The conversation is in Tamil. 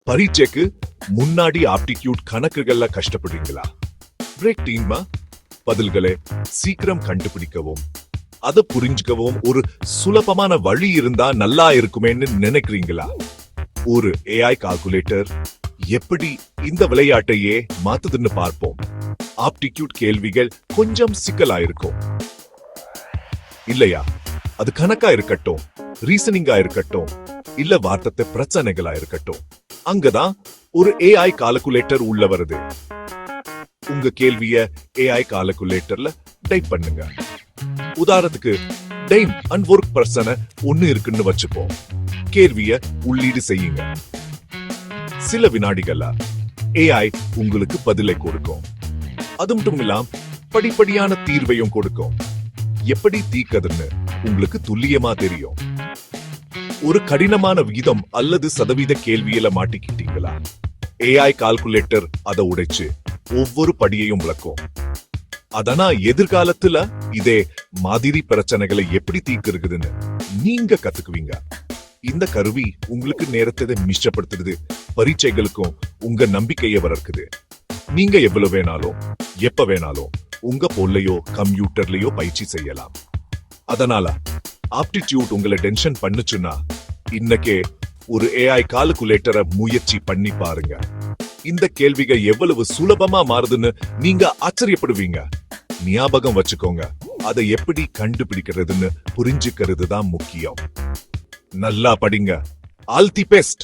பரீட்சைக்கு முன்னாடி ஆப்டிடியூட் கணக்குகள்ல கஷ்டப்படுறீங்களா? பிரேக் டீமா பதில்களை சீக்கிரம் கண்டுபிடிக்கவும் அதை புரிஞ்சுக்கவும் ஒரு சுலபமான வழி இருந்தா நல்லா இருக்குமேன்னு நினைக்கிறீங்களா? ஒரு ஏஐ கால்குலேட்டர் எப்படி இந்த விளையாட்டையே மாத்துதுன்னு பார்ப்போம். ஆப்டிடியூட் கேள்விகள் கொஞ்சம் சிக்கலா இருக்கும் இல்லையா? அது கணக்கா இருக்கட்டும், ரீசனிங்கா இருக்கட்டும், இல்ல வார்த்தை பிரச்சனைகளா இருக்கட்டும், அங்கதான் ஒரு ஏஐ கால்குலேட்டர் உள்ள வருது. உங்க கேள்விய ஏஐ கால்குலேட்டர்ல டைப் பண்ணுங்க. உதாரணத்துக்கு டைம் அண்ட் ஒர்க் பர்சன ஒன்னு இருக்குன்னு வச்சுப்போம். கேள்விய உள்ளீடு செய்யுங்க. சில வினாடிகள்ல ஏஐ உங்களுக்கு பதிலை கொடுக்கும். அது மட்டும் இல்லாம படிப்படியான தீர்வையும் கொடுக்கும். எப்படி தீர்க்கதுன்னு உங்களுக்கு துல்லியமா தெரியும். ஒரு கடினமான விகிதம் அல்லது சதவீத கேள்வியில மாட்டிக்கிட்டீங்களா? ஏஐ கால்குலேட்டர் அதை உடைச்சு ஒவ்வொரு படியையும் விளக்கும். அதனா எதிர்காலத்துல இதே மாதிரி பிரச்சனைகளை எப்படி தீர்க்கிறதுன்னு நீங்க கத்துக்குவீங்க. இந்த கருவி உங்களுக்கு நேரத்தை மிச்சப்படுத்துறது, பரீட்சைகளுக்கும் உங்க நம்பிக்கையை வளர்க்குது. நீங்க எவ்வளவு வேணாலும் எப்ப வேணாலும் உங்க போன்லயோ கம்ப்யூட்டர்லயோ பயிற்சி செய்யலாம். அதனால ஆப்டிடியூட் உங்களை டென்ஷன் பண்ணுச்சுன்னா இன்னக்கே ஒரு ஏஐ கால்குலேட்டரை முயற்சி பண்ணி பாருங்க. இந்த கேள்விகள் எவ்வளவு சுலபமா மாறுதுன்னு நீங்க ஆச்சரியப்படுவீங்க. ஞாபகம் வச்சுக்கோங்க, அதை எப்படி கண்டுபிடிக்கிறதுன்னு புரிஞ்சுக்கிறது தான் முக்கியம். நல்லா படிங்க. All the best.